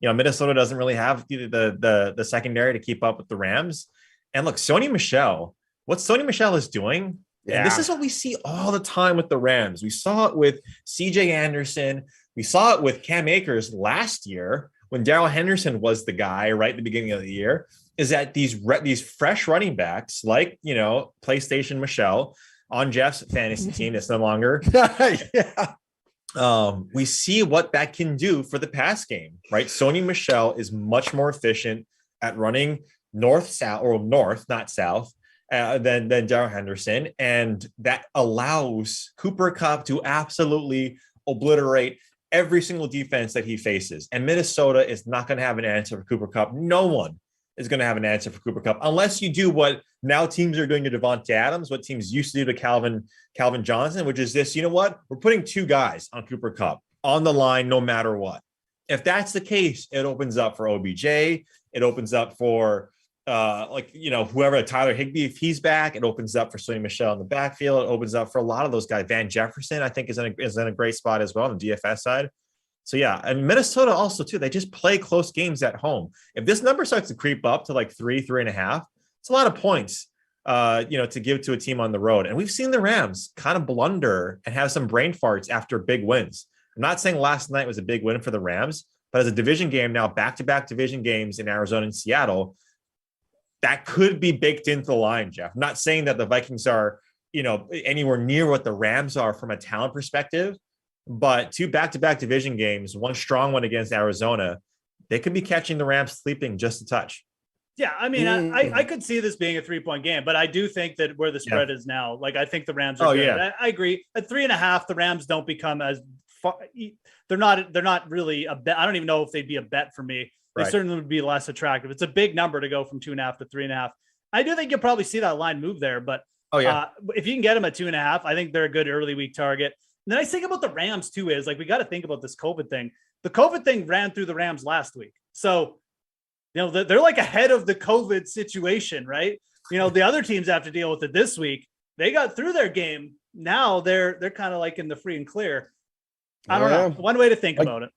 C: You know, Minnesota doesn't really have the secondary to keep up with the Rams. And look, Sony Michel, what Sony Michel is doing, and this is what we see all the time with the Rams. We saw it with CJ Anderson. We saw it with Cam Akers last year when Darrell Henderson was the guy right at the beginning of the year, is that these fresh running backs, like, you know, PlayStation Michelle on Jeff's fantasy team, it's no longer. We see what that can do for the pass game, right? Sony Michel is much more efficient at running north-south, or north, not south, than Darrell Henderson. And that allows Cooper Kupp to absolutely obliterate every single defense that he faces. And Minnesota is not going to have an answer for Cooper Kupp. No one is going to have an answer for Cooper Kupp unless you do what now teams are doing to Devontae Adams, what teams used to do to Calvin Johnson, which is this: you know what? We're putting 2 guys on Cooper Kupp on the line no matter what. If that's the case, it opens up for OBJ. It opens up for whoever, Tyler Higbee, if he's back. It opens up for Sony Michel in the backfield. It opens up for a lot of those guys. Van Jefferson, I think, is in a great spot as well on the DFS side. So yeah, and Minnesota also too, they just play close games at home. If this number starts to creep up to like 3.5, it's a lot of points, to give to a team on the road. And we've seen the Rams kind of blunder and have some brain farts after big wins. I'm not saying last night was a big win for the Rams, but as a division game now, back-to-back division games in Arizona and Seattle, that could be baked into the line, Jeff. I'm not saying that the Vikings are, anywhere near what the Rams are from a talent perspective, but 2 back-to-back division games, one strong one against Arizona, they could be catching the Rams sleeping just a touch.
B: Yeah, I mean, I could see this being a 3-point game, but I do think that where the spread is now, like, I think the Rams are good. Yeah. I agree. At 3.5, the Rams don't become as far. They're not really a bet. I don't even know if they'd be a bet for me. They certainly would be less attractive. It's a big number to go from 2.5 to 3.5. I do think you'll probably see that line move there, but if you can get them at 2.5, I think they're a good early week target. And the nice thing about the Rams too is, like, we got to think about this COVID thing. The COVID thing ran through the Rams last week. So, they're like ahead of the COVID situation, right? The other teams have to deal with it this week. They got through their game. Now they're kind of like in the free and clear. I don't know. One way to think about it.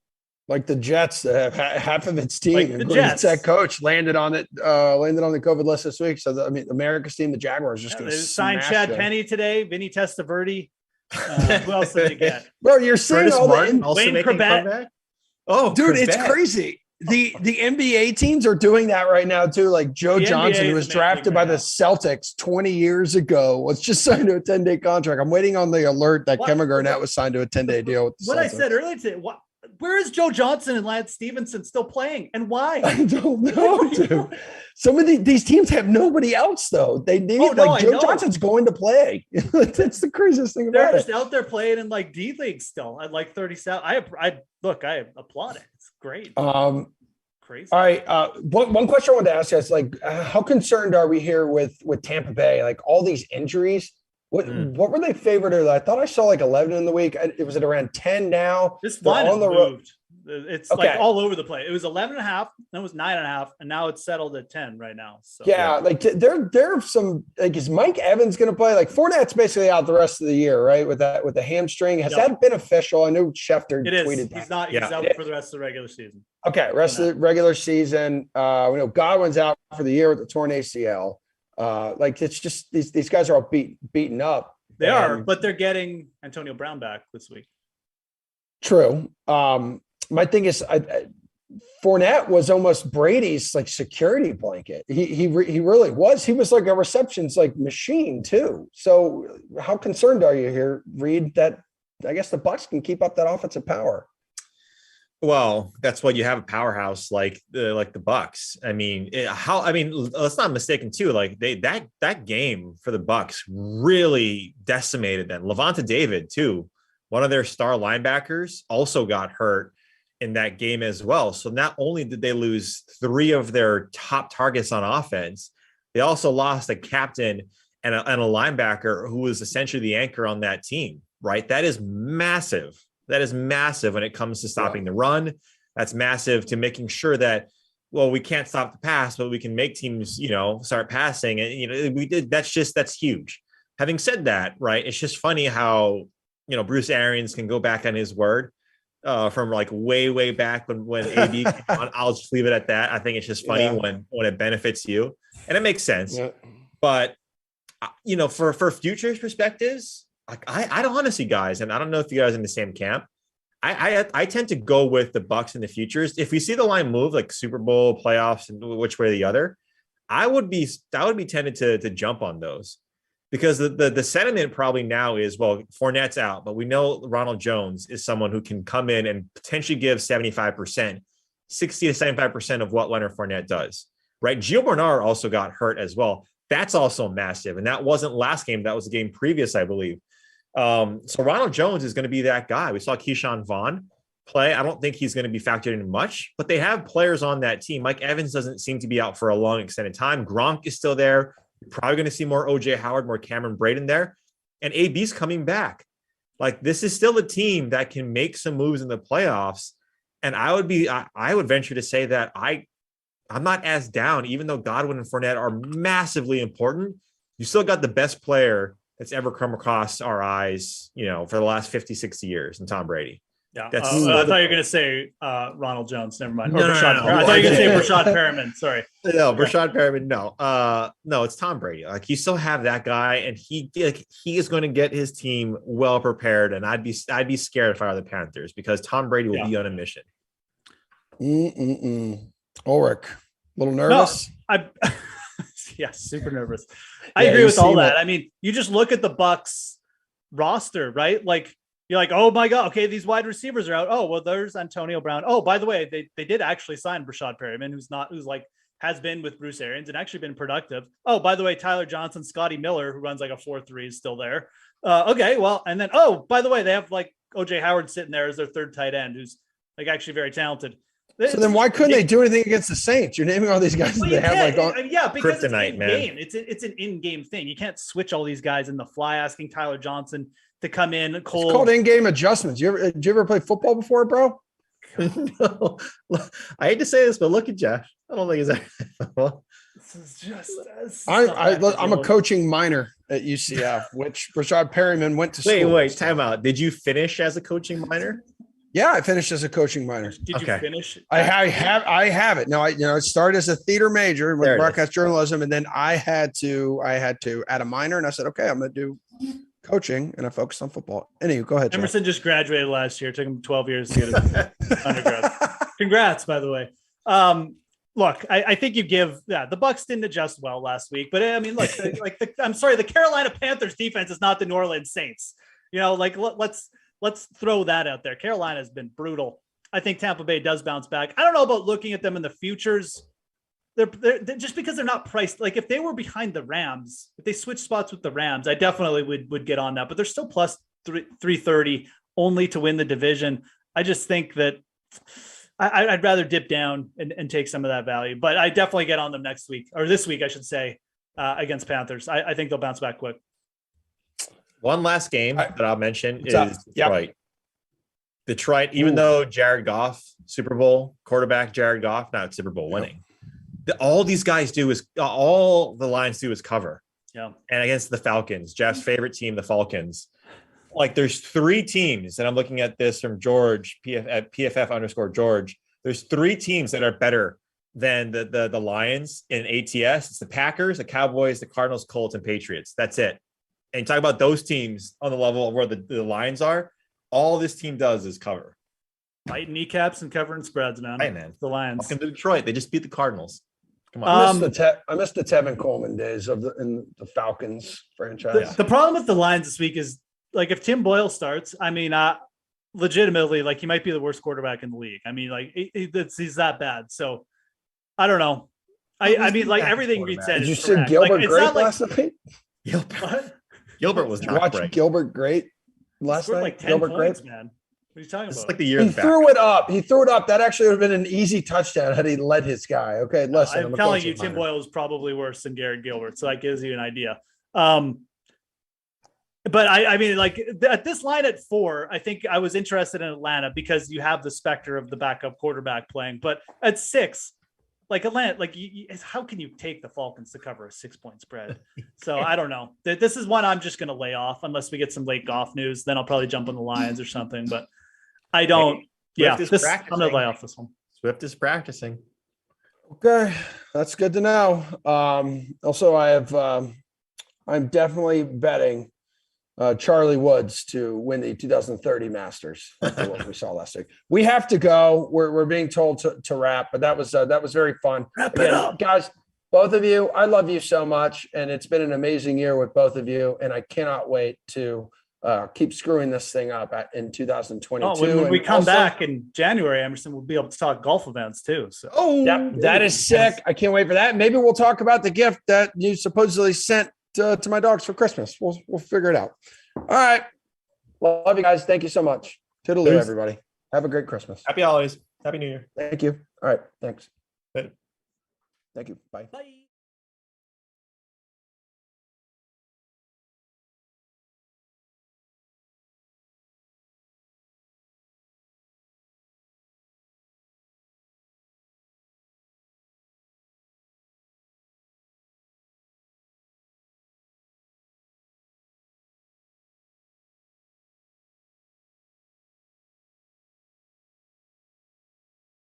A: Like the Jets, half of its team,
B: like the Jets,
A: that coach landed on the COVID list this week. So America's team, the Jaguars, just going to
B: sign Chad Penny today. Vinny Testaverde. Who else did they get?
A: Bro, you're seeing
C: Curtis
A: all
C: Martin
A: the
C: also
B: Wayne
C: making
B: Corbett.
C: comeback? Oh,
A: dude,
C: Corbett.
A: it's crazy. The NBA teams are doing that right now too. Like Joe Johnson, who was drafted by the Celtics 20 years ago, was just signed to a 10-day contract. I'm waiting on the alert that Kevin Garnett was signed to a 10-day deal with the
B: Celtics.
A: I
B: said earlier today, where is Joe Johnson and Lance Stevenson still playing, and why?
A: I don't know, dude. Some of these teams have nobody else, though. They need Joe Johnson's going to play. That's the craziest thing about it.
B: They're just out there playing in like D League still at like 37. I applaud it. It's great. Crazy.
A: All right. One question I wanted to ask you is, like, how concerned are we here with Tampa Bay? Like, all these injuries. What were they favored? I thought I saw like 11 in the week. It was at around 10 now.
B: This line is moved. It's like all over the place. It was 11.5, then it was 9.5, and now it's settled at 10 right now. So
A: like there are some, like, is Mike Evans going to play? Like, Fournette's basically out the rest of the year, right? With the hamstring. Has that been official? I know Schefter tweeted that.
B: He's not. He's out for the rest of the regular season.
A: Okay, rest of the regular season. We know Godwin's out for the year with the torn ACL. It's just these guys are all beaten up.
B: They are, but they're getting Antonio Brown back this week.
A: True. My thing is, Fournette was almost Brady's like security blanket. He really was. He was like a receptions like machine too. So how concerned are you here, Reed, that I guess the Bucs can keep up that offensive power?
C: Well, that's why you have a powerhouse like the Bucs. I mean, let's not mistaken too. Like that game for the Bucs really decimated them. Levante David too, one of their star linebackers, also got hurt in that game as well. So not only did they lose 3 of their top targets on offense, they also lost a captain and a linebacker who was essentially the anchor on that team. Right? That is massive. That is massive when it comes to stopping the run. That's massive to making sure that well, we can't stop the pass, but we can make teams, start passing. And, we did, that's huge. Having said that, right, it's just funny how, Bruce Arians can go back on his word from like way back when AB came on. I'll just leave it at that. I think it's just funny when it benefits you, and it makes sense. Yeah. But, for future perspectives, I don't honestly, guys, and I don't know if you guys are in the same camp. I tend to go with the Bucks in the futures. If we see the line move like Super Bowl playoffs and which way or the other, I would be tempted to jump on those, because the sentiment probably now is, well, Fournette's out, but we know Ronald Jones is someone who can come in and potentially give 75%, 60 to 75% of what Leonard Fournette does, right? Gio Bernard also got hurt as well. That's also massive. And that wasn't last game. That was the game previous, I believe. So Ronald Jones is going to be that guy. We saw Keyshawn Vaughn play. I don't think he's going to be factored in much, but they have players on that team. Mike Evans doesn't seem to be out for a long extended time. Gronk is still there. You're probably going to see more OJ Howard, more Cameron Braden there, and AB's coming back. Like, this is still a team that can make some moves in the playoffs. And I would venture to say that I'm not as down, even though Godwin and Fournette are massively important. You still got the best player that's ever come across our eyes, for the last 50, 60 years, and Tom Brady.
B: Yeah. I thought you were going to say Ronald Jones. Never mind.
C: No.
B: I thought you were going to say Brashad Perriman. Sorry.
C: No, Brashad Perriman. No. No, it's Tom Brady. Like, you still have that guy, and he is going to get his team well prepared. And I'd be scared if I were the Panthers, because Tom Brady will be on a mission.
A: Ulrich, a little nervous.
B: No, yeah, super nervous. I agree with all that. I mean, you just look at the Bucks roster, right? Like, you're like, oh my God, okay, these wide receivers are out. Oh, well, there's Antonio Brown. Oh, by the way, they did actually sign Brashad Perriman, has been with Bruce Arians and actually been productive. Oh, by the way, Tyler Johnson, Scotty Miller, who runs like a 4.3, is still there. Okay, well, and then, oh, by the way, they have like OJ Howard sitting there as their third tight end, who's like actually very talented.
A: So then why couldn't they do anything against the Saints? You're naming all these guys that they have like on
B: because it's in-game. It's an in-game thing. You can't switch all these guys in the fly, asking Tyler Johnson to come in cold.
A: It's called in-game adjustments. Did you ever play football before, bro?
C: No. I hate to say this, but look at Jeff. I don't think he's football.
B: This is just
A: I'm a coaching minor at UCF, which Brashad Perriman went to school.
C: Wait, time out. Did you finish as a coaching minor?
A: Yeah, I finished as a coaching minor.
B: Did you finish?
A: I have it. Now I started as a theater major with broadcast journalism, and then I had to add a minor, and I said, okay, I'm going to do coaching, and I focused on football. Anyway, go ahead,
B: Emerson just graduated last year. It took him 12 years to get his undergrad. Congrats, by the way. Look, I think you give the Bucks didn't adjust well last week, but I mean, look, I'm sorry, the Carolina Panthers defense is not the New Orleans Saints. Let's throw that out there. Carolina has been brutal. I think Tampa Bay does bounce back. I don't know about looking at them in the futures. They're just because they're not priced. Like, if they were behind the Rams, if they switch spots with the Rams, I definitely would get on that. But they're still plus 330 only to win the division. I just think that I'd rather dip down and take some of that value. But I definitely get on them next week, or this week, I should say, against Panthers. I think they'll bounce back quick.
C: One last game that I'll mention is Detroit. Yep. Detroit, even though Jared Goff, Super Bowl quarterback Jared Goff, not Super Bowl winning. All these guys do is all the Lions do is cover.
B: Yeah.
C: And against the Falcons, Jeff's favorite team, the Falcons. Like, there's three teams, and I'm looking at this from George, at PFF_George. There's three teams that are better than the Lions in ATS. It's the Packers, the Cowboys, the Cardinals, Colts, and Patriots. That's it. And you talk about those teams on the level of where the Lions are, all this team does is cover.
B: Biting kneecaps and covering spreads, man.
C: Right, man.
B: The Lions.
C: Welcome to Detroit. They just beat the Cardinals. Come on.
A: I missed the Tevin Coleman days in the Falcons franchise.
B: The problem with the Lions this week is, like, if Tim Boyle starts, I mean, legitimately, like, he might be the worst quarterback in the league. I mean, like, he's that bad. So I don't know. I mean, like, everything Reed said.
A: Did you see Gilbert Grape last night?
C: Gilbert was not great.
A: Gilbert Grape last night.
B: Like 10 points, man. What are you talking about?
C: It's like the year
A: he threw it up. He threw it up. That actually would have been an easy touchdown had he led his guy. Okay, listen.
B: I'm telling you, Tim Boyle is probably worse than Garrett Gilbert, so that gives you an idea. But I mean, like, at this line at 4, I think I was interested in Atlanta because you have the specter of the backup quarterback playing. But at 6, like Atlanta, like how can you take the Falcons to cover a 6-point spread? So I don't know. This is one I'm just going to lay off unless we get some late golf news. Then I'll probably jump on the Lions or something. But I don't. I'm going to lay off this one.
C: Swift is practicing.
A: Okay, that's good to know. Also, I'm definitely betting Charlie Woods to win the 2030 Masters. After what we saw last week. We have to go. We're being told to wrap, but that was very fun.
B: Wrap it up,
A: guys. Both of you, I love you so much, and it's been an amazing year with both of you, and I cannot wait to keep screwing this thing up in 2022.
B: Oh, when we come back in January, Emerson will be able to talk golf events too. So,
A: yep, that is sick. I can't wait for that. Maybe we'll talk about the gift that you supposedly sent to my dogs for Christmas. We'll figure it out. All right. Love you guys. Thank you so much. Toodaloo, everybody. Have a great Christmas.
C: Happy holidays. Happy New Year.
A: Thank you. All right. Thanks.
C: Bye.
A: Thank you. Bye.
B: Bye.